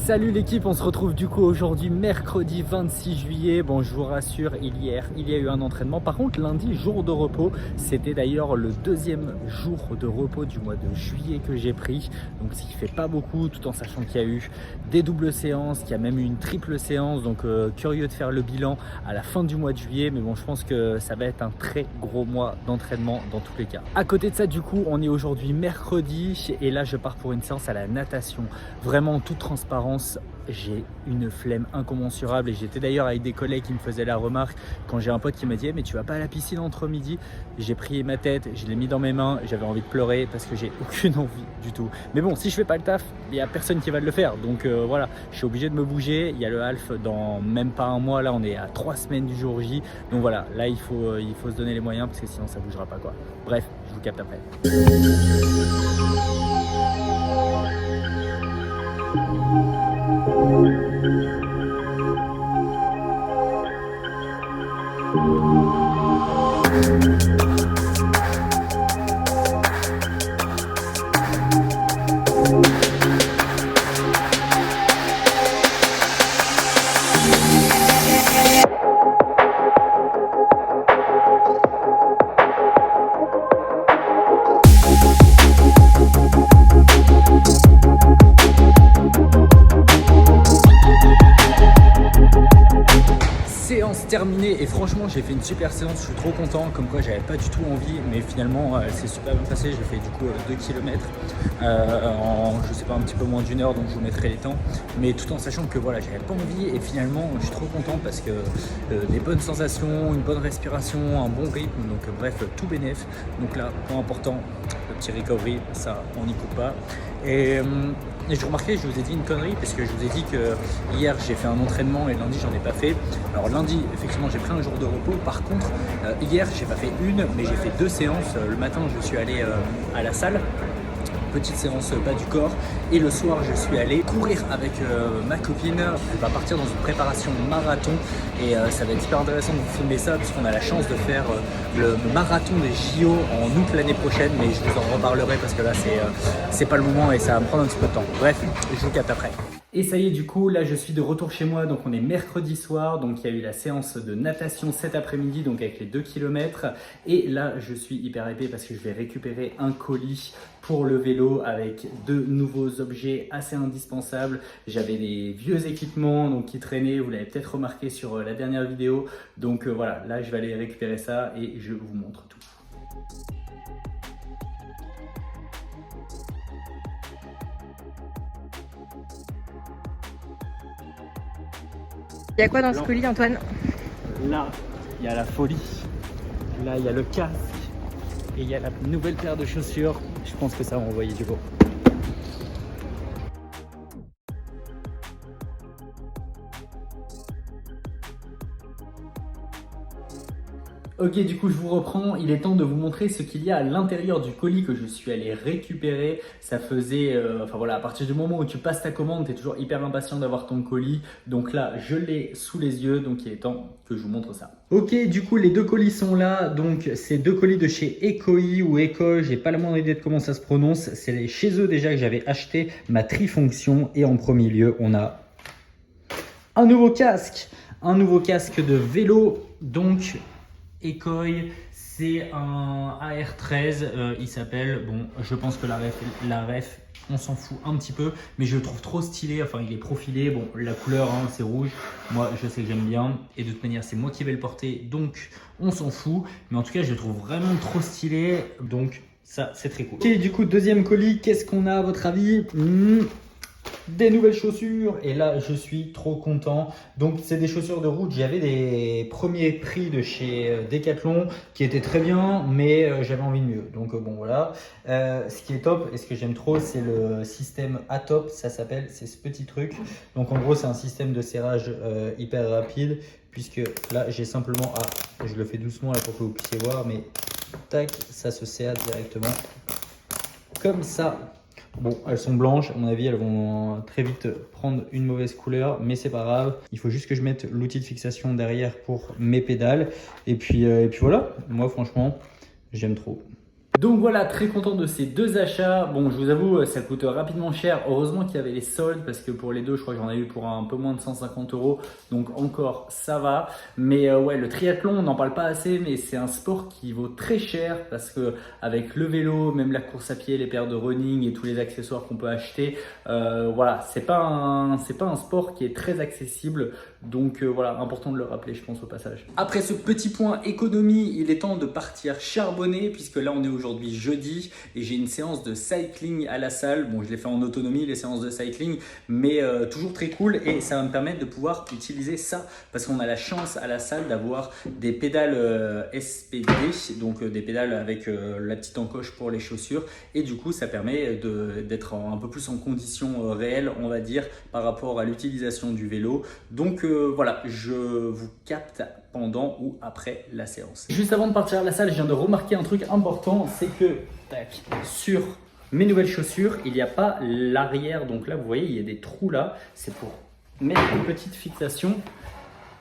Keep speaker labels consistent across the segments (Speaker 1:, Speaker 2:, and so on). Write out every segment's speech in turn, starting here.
Speaker 1: Salut l'équipe, on se retrouve du coup aujourd'hui mercredi 26 juillet. Bon, je vous rassure, il y a eu un entraînement. Par contre, lundi, jour de repos. C'était d'ailleurs le deuxième jour de repos du mois de juillet que j'ai pris. Donc ce qui fait pas beaucoup, tout en sachant qu'il y a eu des doubles séances, qu'il y a même eu une triple séance. Donc curieux de faire le bilan à la fin du mois de juillet. Mais bon, je pense que ça va être un très gros mois d'entraînement dans tous les cas. À côté de ça, du coup, on est aujourd'hui mercredi. Et là, je pars pour une séance à la natation. Vraiment, en toute transparence, j'ai une flemme incommensurable et j'étais d'ailleurs avec des collègues qui me faisaient la remarque quand j'ai un pote qui m'a dit mais tu vas pas à la piscine entre midi? J'ai pris ma tête, je l'ai mis dans mes mains, j'avais envie de pleurer parce que j'ai aucune envie du tout. Mais bon, si je fais pas le taf, il y a personne qui va le faire, donc voilà, je suis obligé de me bouger. Il y a le half dans même pas un mois, là on est à 3 semaines du jour J, donc voilà, là il faut se donner les moyens parce que sinon ça bougera pas quoi. Bref, je vous capte après. Séance terminée et franchement j'ai fait une super séance, je suis trop content, comme quoi j'avais pas du tout envie mais finalement elle s'est super bien passée. J'ai fait du coup 2 km en je sais pas un petit peu moins d'une heure, donc je vous mettrai les temps, mais tout en sachant que voilà j'avais pas envie et finalement je suis trop content parce que des bonnes sensations, une bonne respiration, un bon rythme, donc bref tout bénef. Donc là point important, le petit recovery, ça on n'y coupe pas. Et je remarquais, je vous ai dit une connerie parce que je vous ai dit que hier j'ai fait un entraînement et lundi j'en ai pas fait. Alors lundi effectivement j'ai pris un jour de repos, par contre hier j'ai pas fait une mais j'ai fait 2 séances. Le matin je suis allé à la salle, petite séance bas du corps, et le soir je suis allé courir avec ma copine. Elle va partir dans une préparation marathon et ça va être super intéressant de vous filmer ça puisqu'on a la chance de faire le marathon des JO en août l'année prochaine, mais je vous en reparlerai parce que là c'est pas le moment et ça va me prendre un petit peu de temps. Bref, je vous capte après. Et ça y est, du coup, là je suis de retour chez moi, donc on est mercredi soir, donc il y a eu la séance de natation cet après-midi, donc avec les 2 km. Et là je suis hyper épais parce que je vais récupérer un colis pour le vélo avec 2 nouveaux objets assez indispensables. J'avais des vieux équipements donc, qui traînaient, vous l'avez peut-être remarqué sur la dernière vidéo. Donc voilà, là je vais aller récupérer ça et je vous montre tout.
Speaker 2: Il y a quoi dans ce colis, Antoine?
Speaker 1: Là, il y a la folie. Là, il y a le casque. Et il y a la nouvelle paire de chaussures. Je pense que ça va envoyer du beau. Ok, du coup je vous reprends, il est temps de vous montrer ce qu'il y a à l'intérieur du colis que je suis allé récupérer. Ça faisait, enfin voilà, à partir du moment où tu passes ta commande, tu es toujours hyper impatient d'avoir ton colis. Donc là, je l'ai sous les yeux, donc il est temps que je vous montre ça. Ok, du coup les 2 colis sont là, donc c'est 2 colis de chez Ekoi ou Ekoi, j'ai pas la moindre idée de comment ça se prononce. C'est chez eux déjà que j'avais acheté ma trifonction et en premier lieu, on a un nouveau casque de vélo, donc Ekoi, c'est un AR13, il s'appelle, bon je pense que la ref on s'en fout un petit peu, mais je le trouve trop stylé, enfin il est profilé, bon la couleur hein, c'est rouge, moi je sais que j'aime bien, et de toute manière c'est moi qui vais le porter, donc on s'en fout, mais en tout cas je le trouve vraiment trop stylé, donc ça c'est très cool. Ok, du coup deuxième colis, qu'est-ce qu'on a à votre avis? Des nouvelles chaussures et là je suis trop content. Donc c'est des chaussures de route, j'avais des premiers prix de chez Decathlon qui étaient très bien, mais j'avais envie de mieux, donc bon voilà. Ce qui est top et ce que j'aime trop, c'est le système Atop, ça s'appelle, c'est ce petit truc. Donc en gros c'est un système de serrage hyper rapide, puisque là j'ai simplement je le fais doucement là pour que vous puissiez voir, mais tac, ça se serre directement comme ça. Bon, elles sont blanches, à mon avis, elles vont très vite prendre une mauvaise couleur, mais c'est pas grave. Il faut juste que je mette l'outil de fixation derrière pour mes pédales. Et puis voilà, moi franchement, j'aime trop. Donc voilà, très content de ces deux achats. Bon, je vous avoue, ça coûte rapidement cher. Heureusement qu'il y avait les soldes parce que pour les deux, je crois que j'en ai eu pour un peu moins de 150 euros. Donc encore, ça va. Mais ouais, le triathlon, on n'en parle pas assez, mais c'est un sport qui vaut très cher parce que avec le vélo, même la course à pied, les paires de running et tous les accessoires qu'on peut acheter, voilà, c'est pas un sport qui est très accessible. Donc voilà, important de le rappeler, je pense, au passage. Après ce petit point économie, il est temps de partir charbonner puisque là, on est aujourd'hui jeudi et j'ai une séance de cycling à la salle. Bon, je l'ai fait en autonomie, les séances de cycling, mais toujours très cool et ça va me permettre de pouvoir utiliser ça parce qu'on a la chance à la salle d'avoir des pédales SPD, donc des pédales avec la petite encoche pour les chaussures et du coup, ça permet d'être un peu plus en condition réelle, on va dire, par rapport à l'utilisation du vélo. Donc voilà, je vous capte pendant ou après la séance. Juste avant de partir à la salle, je viens de remarquer un truc important, c'est que tac, sur mes nouvelles chaussures, il n'y a pas l'arrière. Donc là, vous voyez, il y a des trous là. C'est pour mettre une petite fixation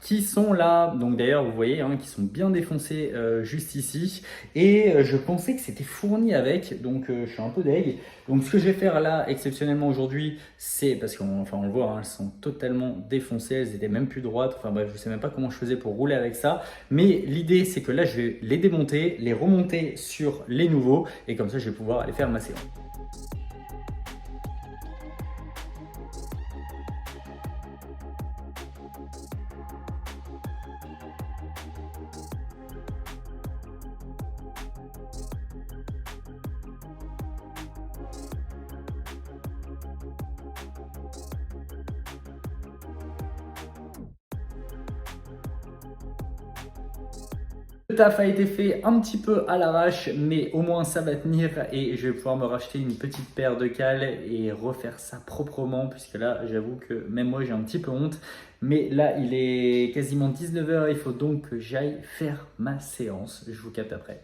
Speaker 1: qui sont là. Donc d'ailleurs, vous voyez, hein, qui sont bien défoncés juste ici. Et je pensais que c'était fourni avec, donc je suis un peu deg. Donc ce que je vais faire là, exceptionnellement aujourd'hui, c'est, parce qu'on on le voit, hein, elles sont totalement défoncées, elles étaient même plus droites. Enfin bref, je ne sais même pas comment je faisais pour rouler avec ça. Mais l'idée, c'est que là, je vais les démonter, les remonter sur les nouveaux. Et comme ça, je vais pouvoir aller faire ma séance. Le taf a été fait un petit peu à l'arrache, mais au moins ça va tenir et je vais pouvoir me racheter une petite paire de cales et refaire ça proprement puisque là, j'avoue que même moi j'ai un petit peu honte. Mais là, il est quasiment 19 h, il faut donc que j'aille faire ma séance. Je vous capte après.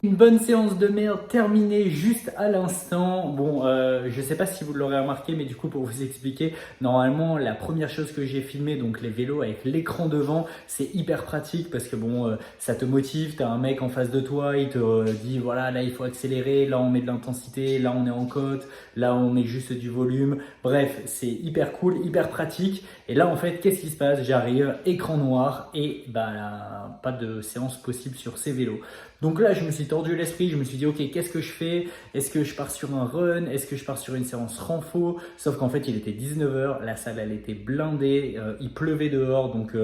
Speaker 1: Une bonne séance de merde terminée juste à l'instant. Bon, je sais pas si vous l'aurez remarqué, mais du coup, pour vous expliquer, normalement, la première chose que j'ai filmé, donc les vélos avec l'écran devant, c'est hyper pratique parce que bon, ça te motive. T'as un mec en face de toi, il te dit voilà, là il faut accélérer, là on met de l'intensité, là on est en côte, là on met juste du volume. Bref, c'est hyper cool, hyper pratique. Et là, en fait, qu'est-ce qui se passe? J'arrive, écran noir et bah, pas de séance possible sur ces vélos. Donc là, je me suis tordu l'esprit, je me suis dit, ok, qu'est-ce que je fais? Est-ce que je pars sur un run? Est-ce que je pars sur une séance renfo? Sauf qu'en fait, il était 19 h, la salle, elle était blindée, il pleuvait dehors, donc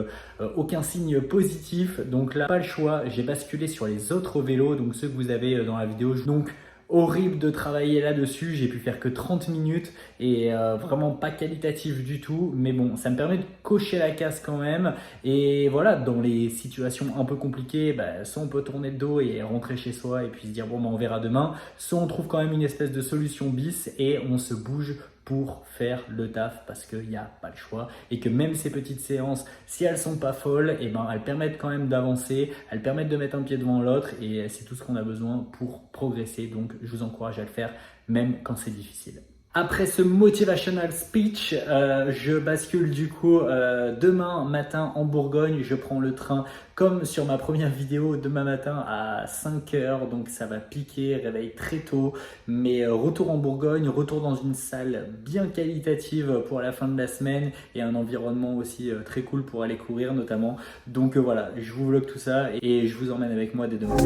Speaker 1: aucun signe positif. Donc là, pas le choix, j'ai basculé sur les autres vélos, donc ceux que vous avez dans la vidéo. Donc, horrible de travailler là-dessus, j'ai pu faire que 30 minutes et vraiment pas qualitatif du tout, mais bon, ça me permet de cocher la case quand même. Et voilà, dans les situations un peu compliquées, bah, soit on peut tourner de dos et rentrer chez soi et puis se dire bon, bah, on verra demain, soit on trouve quand même une espèce de solution bis et on se bouge pour faire le taf parce qu'il n'y a pas le choix et que même ces petites séances, si elles sont pas folles, et ben elles permettent quand même d'avancer, elles permettent de mettre un pied devant l'autre et c'est tout ce qu'on a besoin pour progresser. Donc je vous encourage à le faire même quand c'est difficile. Après ce motivational speech, je bascule du coup demain matin en Bourgogne. Je prends le train comme sur ma première vidéo demain matin à 5 h. Donc ça va piquer, réveil très tôt. Mais retour en Bourgogne, retour dans une salle bien qualitative pour la fin de la semaine et un environnement aussi très cool pour aller courir notamment. Donc voilà, je vous vlog tout ça et je vous emmène avec moi dès demain.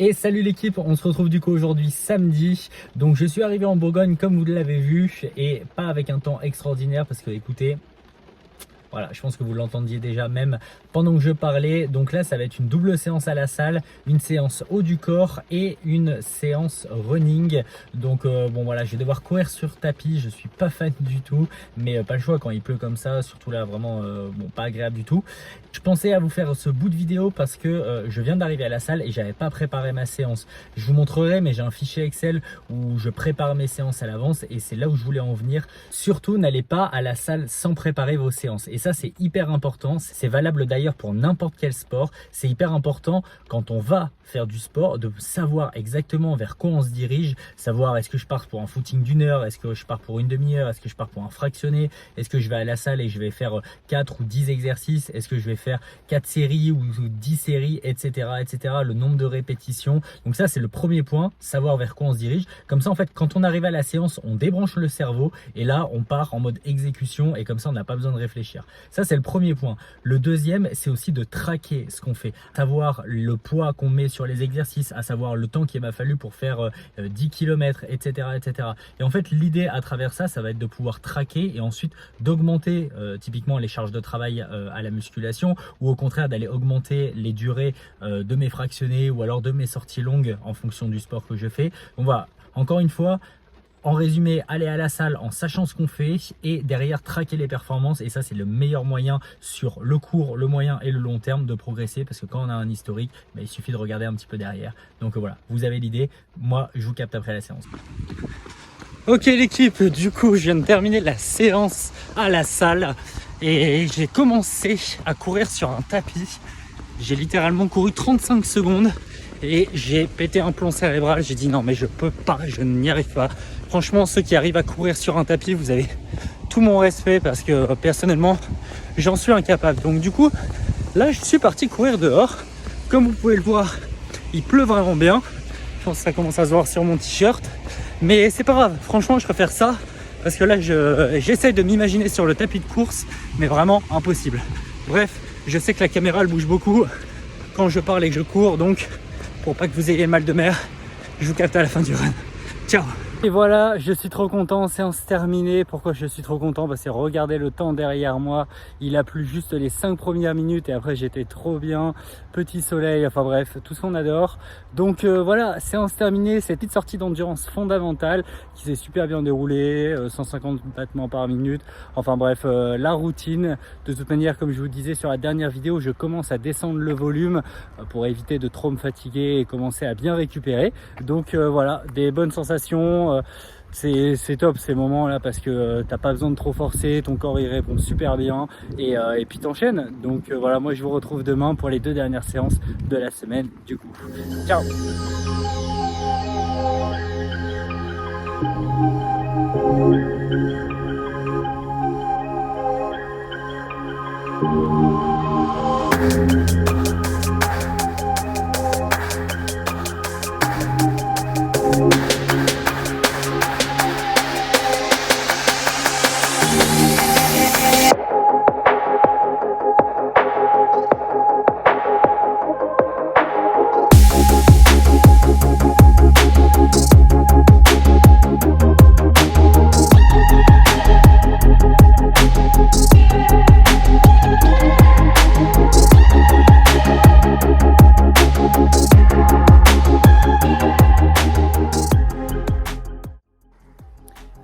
Speaker 1: Et salut l'équipe, on se retrouve du coup aujourd'hui samedi. Donc je suis arrivé en Bourgogne comme vous l'avez vu et pas avec un temps extraordinaire parce que écoutez, Voilà, je pense que vous l'entendiez déjà même pendant que je parlais. Donc là, ça va être une double séance à la salle, une séance haut du corps et une séance running. Donc bon voilà, je vais devoir courir sur tapis. Je suis pas fan du tout, mais pas le choix quand il pleut comme ça, surtout là vraiment bon, pas agréable du tout. Je pensais à vous faire ce bout de vidéo parce que je viens d'arriver à la salle et j'avais pas préparé ma séance. Je vous montrerai, mais j'ai un fichier Excel où je prépare mes séances à l'avance et c'est là où je voulais en venir. Surtout, n'allez pas à la salle sans préparer vos séances. Et ça, c'est hyper important. C'est valable d'ailleurs pour n'importe quel sport. C'est hyper important quand on va faire du sport de savoir exactement vers quoi on se dirige, savoir est-ce que je pars pour un footing d'1 heure, est-ce que je pars pour une demi-heure, est-ce que je pars pour un fractionné, est-ce que je vais à la salle et je vais faire 4 ou 10 exercices, est-ce que je vais faire 4 séries ou 10 séries, etc., etc., le nombre de répétitions. Donc ça, c'est le premier point, savoir vers quoi on se dirige. Comme ça, en fait, quand on arrive à la séance, on débranche le cerveau et là, on part en mode exécution et comme ça, on n'a pas besoin de réfléchir. Ça, c'est le premier point. Le deuxième, c'est aussi de traquer ce qu'on fait, savoir le poids qu'on met sur les exercices, à savoir le temps qu'il m'a fallu pour faire 10 km, etc., etc. Et en fait, l'idée à travers ça, ça va être de pouvoir traquer et ensuite d'augmenter typiquement les charges de travail à la musculation ou au contraire d'aller augmenter les durées de mes fractionnés ou alors de mes sorties longues en fonction du sport que je fais. Donc voilà, encore une fois, en résumé, aller à la salle en sachant ce qu'on fait et derrière traquer les performances. Et ça, c'est le meilleur moyen sur le court, le moyen et le long terme de progresser parce que quand on a un historique, il suffit de regarder un petit peu derrière. Donc voilà, vous avez l'idée. Moi, je vous capte après la séance. Ok l'équipe, du coup, je viens de terminer la séance à la salle et j'ai commencé à courir sur un tapis. J'ai littéralement couru 35 secondes et j'ai pété un plomb cérébral. J'ai dit non mais je peux pas, je n'y arrive pas. Franchement, ceux qui arrivent à courir sur un tapis, vous avez tout mon respect parce que personnellement, j'en suis incapable. Donc du coup, là, je suis parti courir dehors. Comme vous pouvez le voir, il pleut vraiment bien. Je pense que ça commence à se voir sur mon t-shirt. Mais c'est pas grave, franchement, je préfère ça parce que là, j'essaie de m'imaginer sur le tapis de course, mais vraiment impossible. Bref, je sais que la caméra, elle bouge beaucoup quand je parle et que je cours. Donc, pour pas que vous ayez mal de mer, je vous capte à la fin du run. Ciao! Et voilà, je suis trop content, séance terminée. Pourquoi je suis trop content? Parce que regardez le temps derrière moi. Il a plu juste les 5 premières minutes et après j'étais trop bien. Petit soleil, enfin bref, tout ce qu'on adore. Donc voilà, séance terminée. Cette petite sortie d'endurance fondamentale qui s'est super bien déroulée. 150 battements par minute. Enfin bref, la routine. De toute manière, comme je vous disais sur la dernière vidéo, je commence à descendre le volume pour éviter de trop me fatiguer et commencer à bien récupérer. Donc voilà, des bonnes sensations. C'est top ces moments là parce que t'as pas besoin de trop forcer, ton corps il répond super bien et puis t'enchaînes. Donc voilà, moi je vous retrouve demain pour les 2 dernières séances de la semaine du coup. Ciao.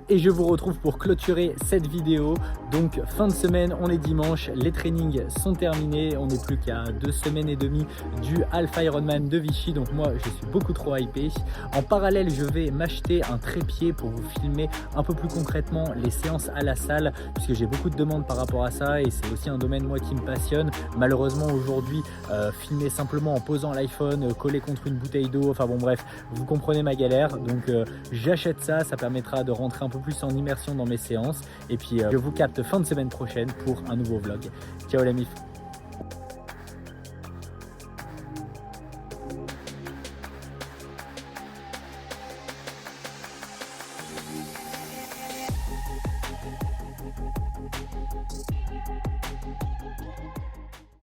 Speaker 1: Et je vous retrouve pour clôturer cette vidéo. Donc fin de semaine, on est dimanche, les trainings sont terminés. On n'est plus qu'à 2 semaines et demie du Alpha Ironman de Vichy. Donc moi, je suis beaucoup trop hypé. En parallèle, je vais m'acheter un trépied pour vous filmer un peu plus concrètement les séances à la salle, puisque j'ai beaucoup de demandes par rapport à ça et c'est aussi un domaine moi qui me passionne. Malheureusement aujourd'hui, filmer simplement en posant l'iPhone, collé contre une bouteille d'eau, enfin bon bref, vous comprenez ma galère. Donc j'achète ça, ça permettra de rentrer un peu plus en immersion dans mes séances et puis je vous capte fin de semaine prochaine pour un nouveau vlog. Ciao la mif.